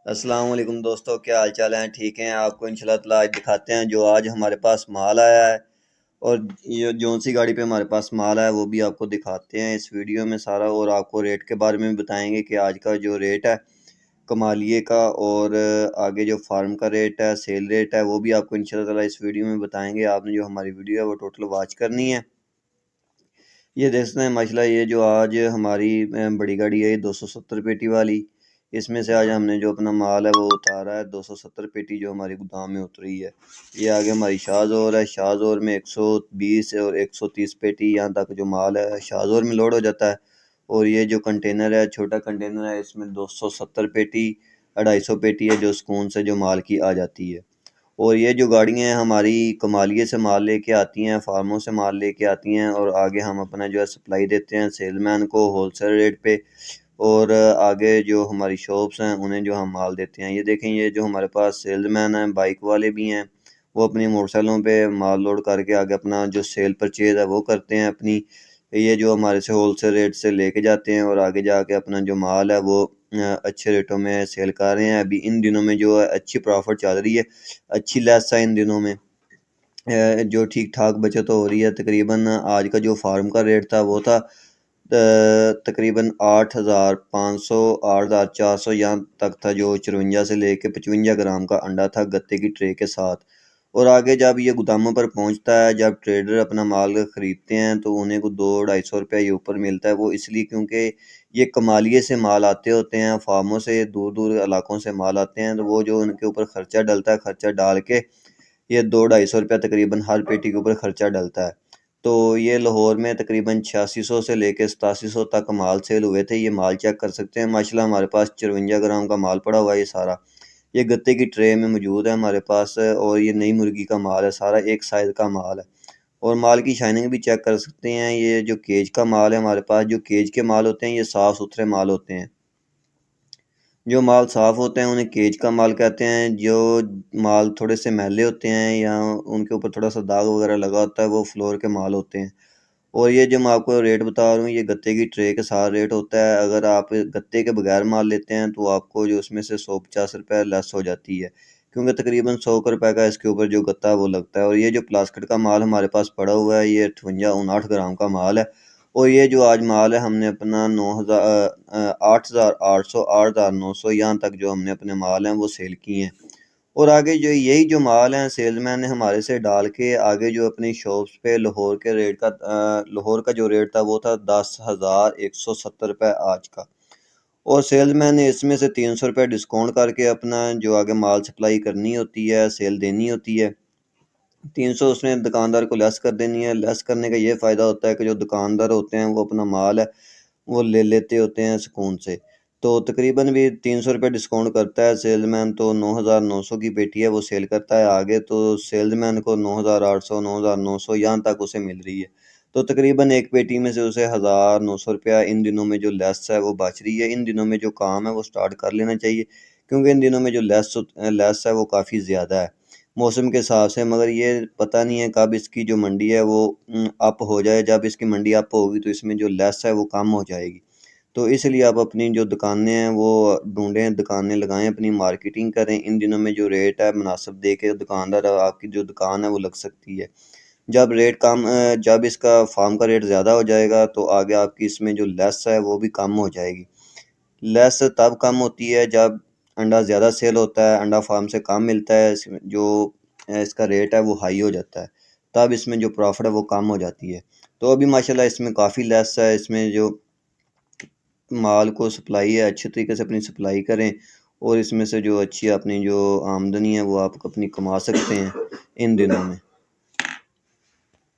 अस्सलाम वालेकुम दोस्तों, क्या हाल चाल हैं? ठीक हैं? आपको इंशाल्लाह ताला आज दिखाते हैं जो आज हमारे पास माल आया है। और ये जौन सी गाड़ी पे हमारे पास माल आया है वो भी आपको दिखाते हैं इस वीडियो में सारा, और आपको रेट के बारे में भी बताएंगे कि आज का जो रेट है कमालिए का, और आगे जो फार्म का रेट है, सेल रेट है, वो भी आपको इंशाल्लाह ताला इस वीडियो में बताएंगे। आपने जो हमारी वीडियो है वो टोटल वॉच करनी है। ये देखते हैं माशाल्लाह, ये जो आज हमारी बड़ी गाड़ी है, ये 270 पेटी वाली। इसमें से आज हमने जो अपना माल है वो उतारा है 270 पेटी, जो हमारी गोदाम में उतरी है। ये आगे हमारी शाहज़ोर है। शाहज़ोर में 120 और 130 पेटी यहाँ तक जो माल है शाहज़ोर में लोड हो जाता है। और ये जो कंटेनर है, छोटा कंटेनर है, इसमें 270 पेटी, 250 पेटी है जो सुकून से जो माल की आ जाती है। और ये जो गाड़ियाँ हैं हमारी कमालिए से माल लेके आती हैं, फार्मों से माल लेके आती हैं, और आगे हम अपना जो है सप्लाई देते हैं सेलमैन को होलसेल रेट पे। और आगे जो हमारी शॉप्स हैं उन्हें जो हम माल देते हैं। ये देखें, ये जो हमारे पास सेल्समैन हैं, बाइक वाले भी हैं, वो अपनी मोटरसाइकिलों पे माल लोड करके आगे अपना जो सेल परचेज है वो करते हैं अपनी। ये जो हमारे से होलसेल रेट से लेके जाते हैं और आगे जाके अपना जो माल है वो अच्छे रेटों में सेल कर रहे हैं। अभी इन दिनों में जो है अच्छी प्रॉफिट चल रही है, अच्छी लेस है इन दिनों में। जो ठीक ठाक बचत हो रही है। तकरीबन आज का जो फार्म का रेट था वो था तकरीबन 8,500 8,400 यहाँ तक था, जो 54 से लेके 55 ग्राम का अंडा था गत्ते की ट्रे के साथ। और आगे जब ये गोदामों पर पहुंचता है, जब ट्रेडर अपना माल खरीदते हैं तो उन्हें को 200-250 रुपया ये ऊपर मिलता है। वो इसलिए क्योंकि ये कमालिए से माल आते होते हैं, फार्मों से दूर दूर इलाकों से माल आते हैं, तो वो जो उनके ऊपर खर्चा डलता है, खर्चा डाल के ये 200-250 रुपया तकरीबन हर पेटी के ऊपर खर्चा डलता है। तो ये लाहौर में तकरीबन 8600 से लेके 8700 तक माल सेल हुए थे। ये माल चेक कर सकते हैं। माशाल्लाह हमारे पास 54 ग्राम का माल पड़ा हुआ है। ये सारा ये गत्ते की ट्रे में मौजूद है हमारे पास, और ये नई मुर्गी का माल है, सारा एक साइज़ का माल है। और माल की शाइनिंग भी चेक कर सकते हैं। ये जो केज का माल है हमारे पास, जो केज के माल होते हैं ये साफ़ सुथरे माल होते हैं। जो माल साफ़ होते हैं उन्हें केज का माल कहते हैं। जो माल थोड़े से मैले होते हैं या उनके ऊपर थोड़ा सा दाग वगैरह लगा होता है, वो फ्लोर के माल होते हैं। और ये जो मैं आपको रेट बता रहा हूँ, ये गत्ते की ट्रे के साथ रेट होता है। अगर आप गत्ते के बगैर माल लेते हैं तो आपको जो उसमें से 150 रुपये लेस हो जाती है, क्योंकि तकरीबन 100 रुपये का इसके ऊपर जो गत्ता है वो लगता है। और ये जो प्लास्टिक का माल हमारे पास पड़ा हुआ है, ये 58-59 ग्राम का माल है। और ये जो आज माल है हमने अपना 8,800 8,900 यहाँ तक जो हमने अपने माल हैं वो सेल किए हैं। और आगे जो यही जो माल हैं सेल्समैन ने हमारे से डाल के आगे जो अपनी शॉप्स पे लाहौर के रेट का लाहौर का जो रेट था वो था 10,170 रुपये आज का। और सेल्समैन ने इसमें से 300 रुपये डिस्काउंट करके अपना जो आगे माल सप्लाई करनी होती है, सेल देनी होती है, 300 उसने दुकानदार को लेस कर देनी है। लेस करने का ये फ़ायदा होता है कि जो दुकानदार होते हैं वो अपना माल है वो ले लेते होते हैं सुकून से। तो तकरीबन भी 300 रुपये डिस्काउंट करता है सेल्समैन, तो 9,900 की पेटी है वो सेल करता है आगे, तो सेल्समैन को 9,800 9,900 यहाँ तक उसे मिल रही है। तो तकरीबन एक पेटी में से उसे 1,900 रुपया इन दिनों में जो लेस है वो बच रही है। इन दिनों में जो काम है वो स्टार्ट कर लेना चाहिए, क्योंकि इन दिनों में जो लेस है वो काफ़ी ज़्यादा है मौसम के हिसाब से। मगर ये पता नहीं है कब इसकी जो मंडी है वो अप हो जाए। जब इसकी मंडी अप होगी तो इसमें जो लेस है वो कम हो जाएगी। तो इसलिए आप अपनी जो दुकानें हैं वो ढूंढें, दुकानें लगाएं, अपनी मार्केटिंग करें। इन दिनों में जो रेट है मुनासिब दे के दुकानदार आपकी जो दुकान है वो लग सकती है। जब इसका फार्म का रेट ज़्यादा हो जाएगा तो आगे आपकी इसमें जो लेस है वो भी कम हो जाएगी। लेस तब कम होती है जब अंडा ज़्यादा सेल होता है, अंडा फार्म से कम मिलता है, इसमें जो इसका रेट है वो हाई हो जाता है, तब इसमें जो प्रॉफिट है वो कम हो जाती है। तो अभी माशाल्लाह इसमें काफ़ी लेस है। इसमें जो माल को सप्लाई है अच्छे तरीके से अपनी सप्लाई करें, और इसमें से जो अच्छी अपनी जो आमदनी है वो आप अपनी कमा सकते हैं इन दिनों में।